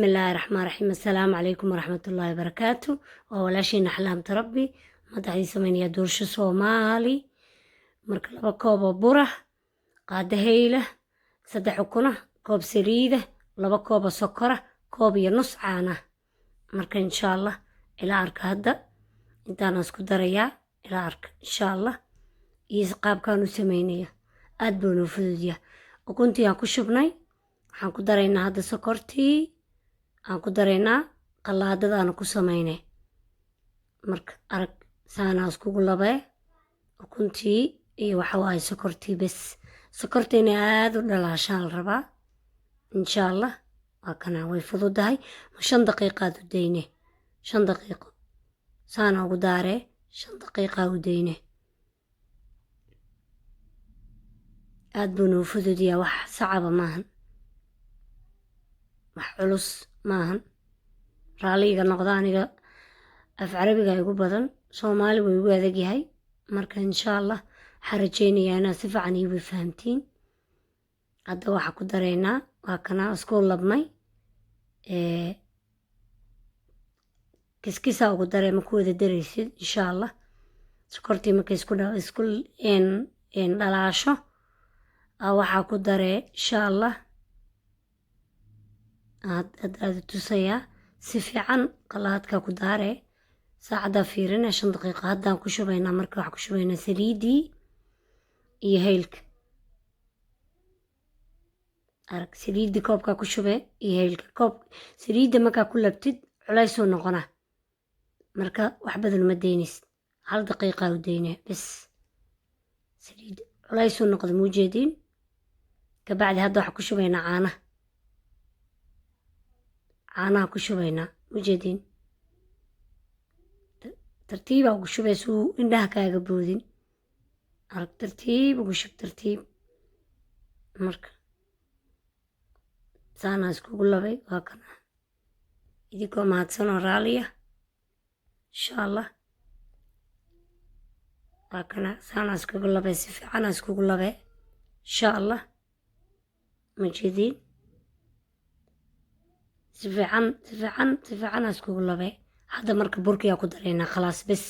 بسم الله الرحمن الرحيم. السلام عليكم ورحمة الله وبركاته. ووالاشين أحلام تربي مدحدي سمينيا دورش صومالي مرك لبا كوب بره قادة هيلة سدح كنه كوب سريدة لبا كوب سكرة كوب ينص عانة مرك إن شاء الله إلى أرك هدا إنتانا اسكو دريا إلى أرك إن شاء الله يسقاب كانوا سمينيا أدبونو فدوديا وكنت ياكو شبناي waxaan ku daraynaa hadda sokortii aan ku daraynaa qalaadada aan ku sameynay marka arag saana iskugu labee ukuntii iyo waxa waaye sokortii bes sokortiina aad u dhalaashaan la rabaa insha allah waa kana way fududahay 5 daqiiqaad u dayne 5 daqiiqo saana ugu daaree 5 daqiiqa u dayne aad buu noo fududiyaa wax sacaba maahan محلوس ماهن راليga noqda aniga af carabiga igu badan Soomaali way ugu adag yahay marka insha Allah xarajeynaya inaa si fiican iigu fahamtiin hadda waxa ku dareynaa waa kana isku labmay kiskisa ugu dareema ku wada dareysid insha Allah sokortii markay isku dhalaasho waxa ku daree insha Allah aad tusaya si fiican qalaadka ku daare saacada fiirina 5 daqiiqo hadaan ku shubaynaa marka wax ku shubaynaa saliidii iyo heelka arag saliidii koobka ku shubay iyo heelka koob saliida marka ku labtid culays oo noqona marka wax badan ma deynis 1 daqiiqo u deynaa bas saliid culays oo noqdo muujeedin ka bacdi hadda wax ku shubaynaa caanaha ku shubaynaa ujeedin tartiib ugu shubayso indhaha kaaga boodin arag tartiib ugu shub tartiib marka saana iskugu labay waa kana idinkoo mahadsan oo raaliya insha Allah waa kana saana iskugu labay si fiican iskugu labay insha Allah ujeedin si fiican iskugu labay hadda marka burkiya ku dareynaa khalaas bes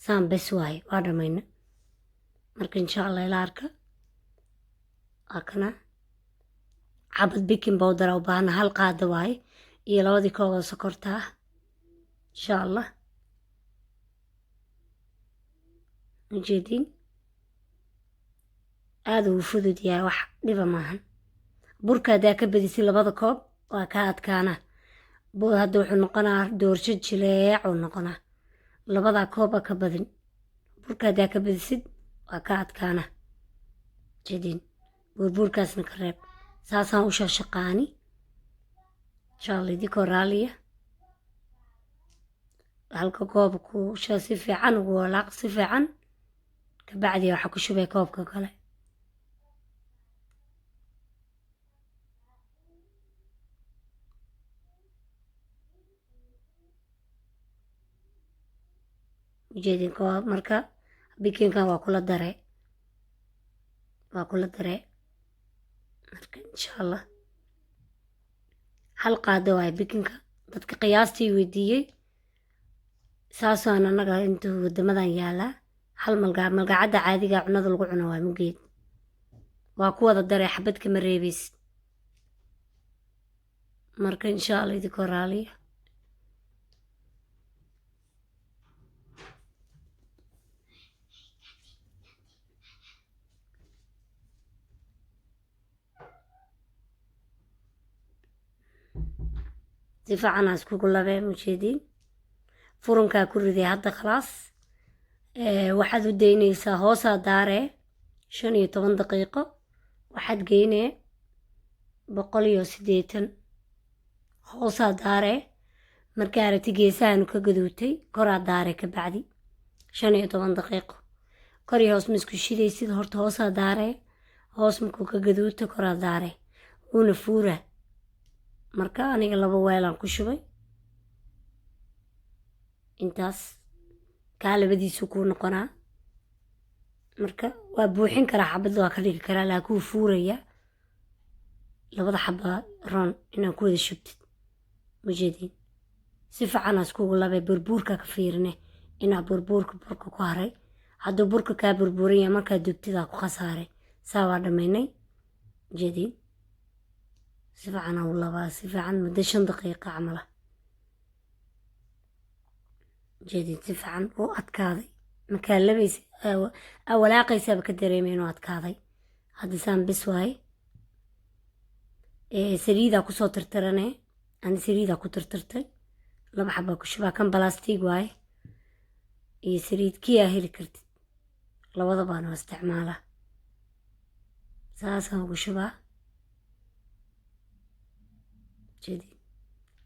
saan bes waay waa dhamayna marka insha Allah ila arka akana xabad baking powder oo baahan hal qaado waay iyo labadii koob oo sokorta insha Allah ujeedin aad u fudud yahay wax dhiba maahan burka hadaa ka badisay labada koob waa ka adkaana buu hadda wuxuu noqonaa doorsho jileec oo noqonaa labada koob ka badin burka hadaa ka badisid waa ka adkaana jidin burkaasna ka reeb saasaan u shaqaani insha Allah idinko raaliya halka koob ku si fiican ugu walaaq si fiican ka bacdi waxa ku shubay koobka kale ujeedin koob marka bikinka waa kula daree marka insha Allah hal qaado waay bikinka dadka qiyaastii weydiiyey saasaan anaga intuu wadamadan yaalaa hal malgacada caadiga cunada lagu cuno waa mugeed waa ku wada daree xabad kama reebaysid marka insha Allah idinkoo raaliya si fiican iskugu labee mujeedin furunkaa ku riday hadda khalaas waxaad u daynaysaa hoosaa daaree 15 daqiiqo waxaad geynee 180 hoosaa daaree markaa aragti geesahaanu ka gaduutay koraa daaree ka bacdi 15 daqiiqo kor iyo hoos ma isku shidaysid horta hoosaa daaree hoos markuu ka gaduuto koraa daaree uuna fuura marka aniga 2 weelaan ku shubay intaas ka labadiisu ku noqonaa marka waa buuxin karaa xabad waa ka dhigi karaa laakiin fuuraya labada xabba ron inaan ku wada shubtid mujeedin si fiican iskugu labay burbuurka ka fiirine inaa burbuurka burka ku haray hadduu burka kaa burbuuran yahay markaa dubtidaa ku khasaaray saa waa dhammaynay mujeedin si fiican u labaa si fiican muddo 5 daqiiqa camala mujeedin si fiican u adkaaday markaa labaysa walaaqaysaaba ka dareemay inuu adkaaday hadda saan bis waaye saliidaa kusoo tirtirane ani saliidaa ku tirtirtay 2 xabaa ku shubaa kan balastiig waaye iyo saliid kiyaa heli kartid labadabaana waa isticmaalaa saasaan ugu shubaa mujeedin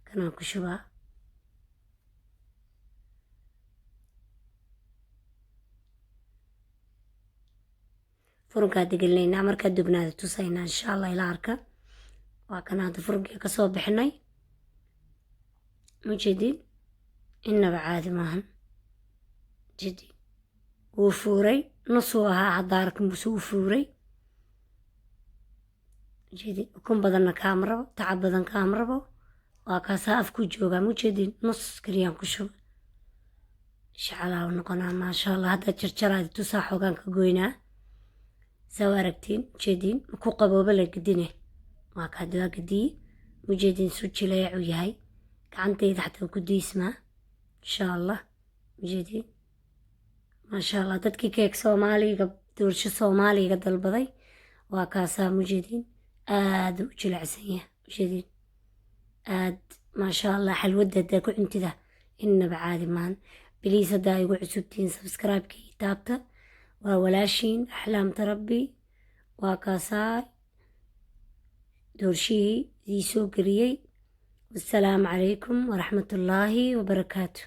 kanaan ku shubaa furunkaa degelinaynaa markaa dubnaada tusaynaa insha allah ila arka waa kan hadda furunkii kasoo bixinay mujeedin inaba caadi maahan mujeedin wuu fuuray nusuu ahaa cadaarka muse wuu fuuray mujeedin ukun badanna kaama rabo tacab badan kaama rabo waa kaasaa afku joogaa mujeedin nus kaliyaan ku shuba shacalaa u noqonaa maasha allah hadda jarjaraadi tusaa xoogaan ka goynaa saa u aragtiin mujeedin ku qabooba la gedine waa kaadawaa gediye mujeedin su jileecu yahay gacantayda xataa ku diismaa insha allah mujeedin maasha allah dadkii keeg soomaaliga doorsho soomaaliga dalbaday waa kaasaa mujeedin aad u jilecsan yahay mujeedin aad maasha allah xalwadda haddaa ku cuntida inaba caadi maan biliis haddaa igu cusubtiin subscribe-ka ii taabta waa walaashiin axlaamta rabbi waa kaasaa doorshihii idii soo geliyey wassalaamu calaykum waraxmatullaahi wabarakaatu